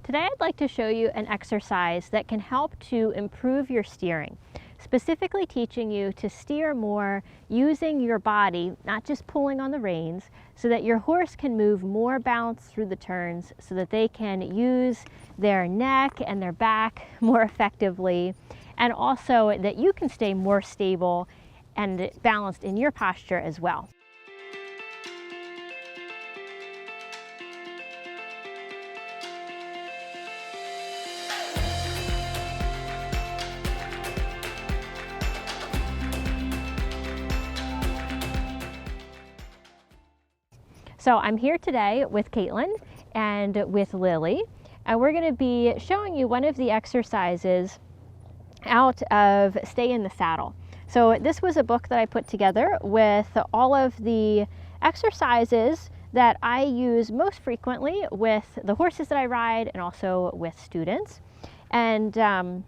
Today I'd like to show you an exercise that can help to improve your steering, specifically teaching you to steer more using your body, not just pulling on the reins, so that your horse can move more balanced through the turns so that they can use their neck and their back more effectively, and also that you can stay more stable and balanced in your posture as well. So I'm here today with Caitlin and with Lily, and we're going to be showing you one of the exercises out of Stay in the Saddle. So this was a book that I put together with all of the exercises that I use most frequently with the horses that I ride and also with students. And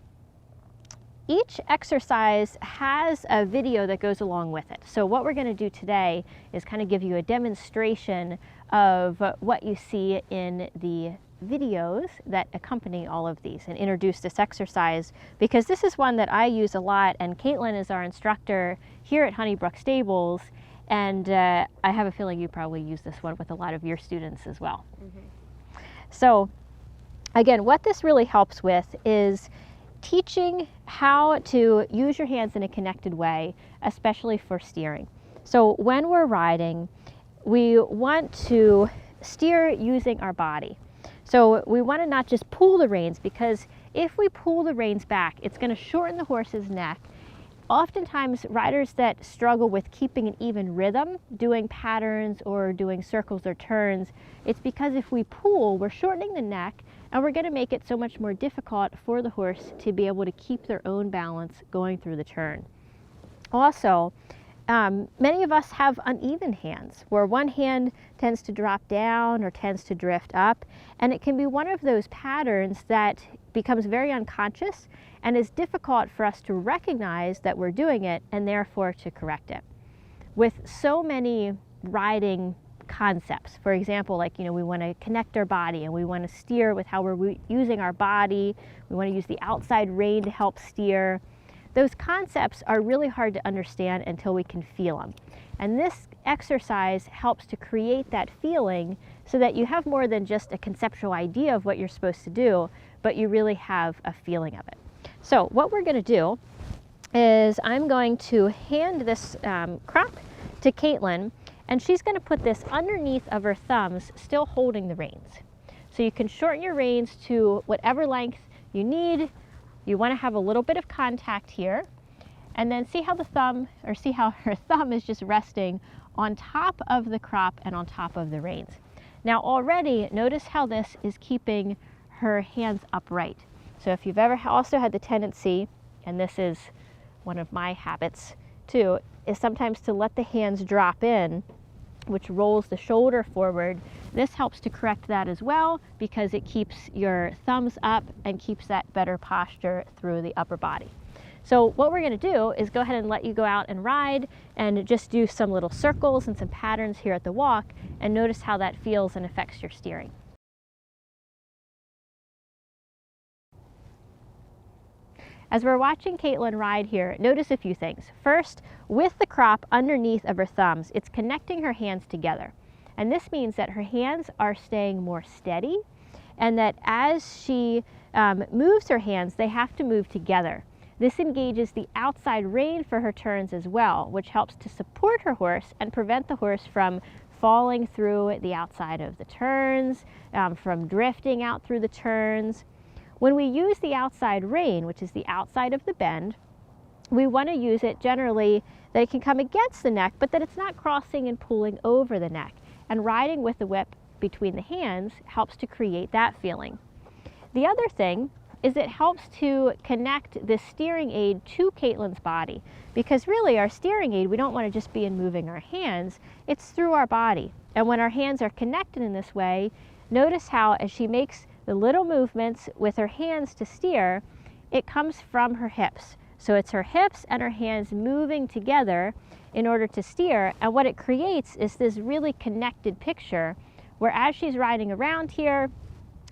each exercise has a video that goes along with it. So what we're going to do today is kind of give you a demonstration of what you see in the videos that accompany all of these and introduce this exercise, because this is one that I use a lot, and Caitlin is our instructor here at Honeybrook Stables, and I have a feeling you probably use this one with a lot of your students as well. So again, what this really helps with is teaching how to use your hands in a connected way, especially for steering. So when we're riding, we want to steer using our body. So we want to not just pull the reins, because if we pull the reins back, it's going to shorten the horse's neck. Oftentimes, riders that struggle with keeping an even rhythm, doing patterns or doing circles or turns, it's because if we pull, we're shortening the neck, and we're going to make it so much more difficult for the horse to be able to keep their own balance going through the turn. Also, many of us have uneven hands, where one hand tends to drop down or tends to drift up, and it can be one of those patterns that becomes very unconscious and is difficult for us to recognize that we're doing it and therefore to correct it. With so many riding concepts, for example, like, we want to connect our body and we want to steer with how we're using our body, we want to use the outside rein to help steer. Those concepts are really hard to understand until we can feel them. And this exercise helps to create that feeling so that you have more than just a conceptual idea of what you're supposed to do, but you really have a feeling of it. So what we're going to do is I'm going to hand this crop to Caitlin, and she's going to put this underneath of her thumbs, still holding the reins. So you can shorten your reins to whatever length you need. You want to have a little bit of contact here, and then see how her thumb is just resting on top of the crop and on top of the reins. Now already, notice how this is keeping her hands upright. So if you've ever also had the tendency, and this is one of my habits too, is sometimes to let the hands drop in, which rolls the shoulder forward. This helps to correct that as well, because it keeps your thumbs up and keeps that better posture through the upper body. So what we're going to do is go ahead and let you go out and ride and just do some little circles and some patterns here at the walk, and notice how that feels and affects your steering. As we're watching Caitlin ride here, notice a few things. First, with the crop underneath of her thumbs, it's connecting her hands together. And this means that her hands are staying more steady, and that as she moves her hands, they have to move together. This engages the outside rein for her turns as well, which helps to support her horse and prevent the horse from falling through the outside of the turns, from drifting out through the turns. When we use the outside rein, which is the outside of the bend, we want to use it generally that it can come against the neck, but that it's not crossing and pulling over the neck. And riding with the whip between the hands helps to create that feeling. The other thing is it helps to connect the steering aid to Caitlin's body, because really our steering aid, we don't want to just be in moving our hands, it's through our body. And when our hands are connected in this way, notice how as she makes the little movements with her hands to steer, it comes from her hips. So it's her hips and her hands moving together in order to steer, and what it creates is this really connected picture where as she's riding around here,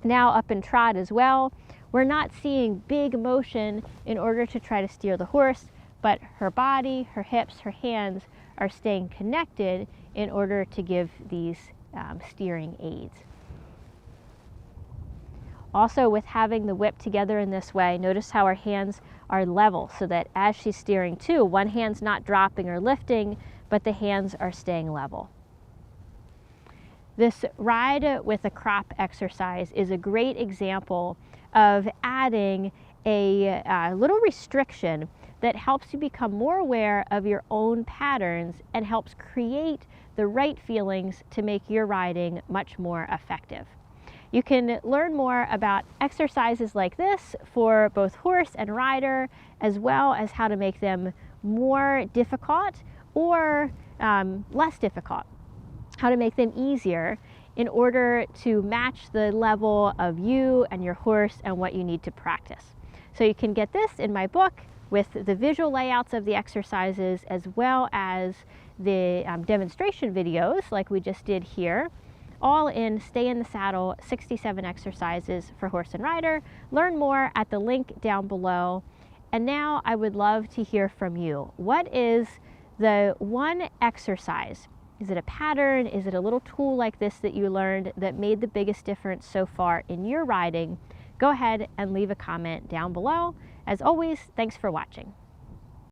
Now up in trot as well, we're not seeing big motion in order to try to steer the horse, but her body, her hips, her hands are staying connected in order to give these steering aids. Also, with having the whip together in this way, notice how her hands are level so that as she's steering too, one hand's not dropping or lifting, but the hands are staying level. This ride with a crop exercise is a great example of adding a little restriction that helps you become more aware of your own patterns and helps create the right feelings to make your riding much more effective. You can learn more about exercises like this for both horse and rider, as well as how to make them more difficult or less difficult, how to make them easier in order to match the level of you and your horse and what you need to practice. So you can get this in my book with the visual layouts of the exercises as well as the demonstration videos like we just did here, all in Stay in the Saddle 67 exercises for horse and rider. Learn more at the link down below. And now I would love to hear from you. What is the one exercise? Is it a pattern? Is it a little tool like this that you learned that made the biggest difference so far in your riding? Go ahead and leave a comment down below. As always, thanks for watching.